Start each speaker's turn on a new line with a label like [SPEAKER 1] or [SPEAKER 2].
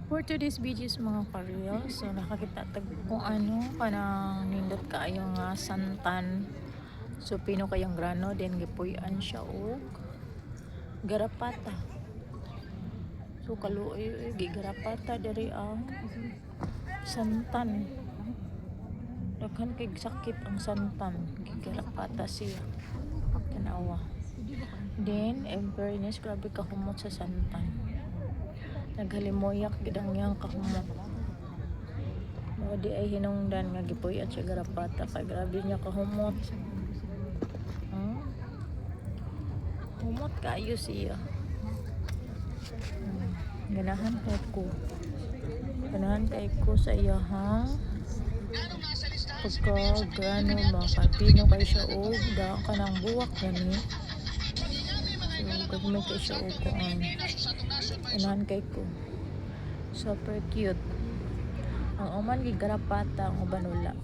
[SPEAKER 1] For today's videos mga karyo, so nakakita tag kung ano kanang nindot kaayo nga santan. So pino kayang grano then gipuy-an siya og garapata. So kaluoy gigarapata diri ang santan. Daghan kay sakit ang santan, gigarapata siya. Tanawa. Then, in fairness, grabe kahumot sa santan. Naghalimoyak gidang yang kahumot. No, di ay hinungdan nga gipuy at siya garapata kay grabe niya kahumot. Humot kayo siya. Ganahan kay ko sa iya ha. Pagka grano makapino kay siya og da kanang buwak gani. So gagmay kay siya og kuan. Ganahan kay ko. Super cute. Ang uman gigarapata ang ubanula.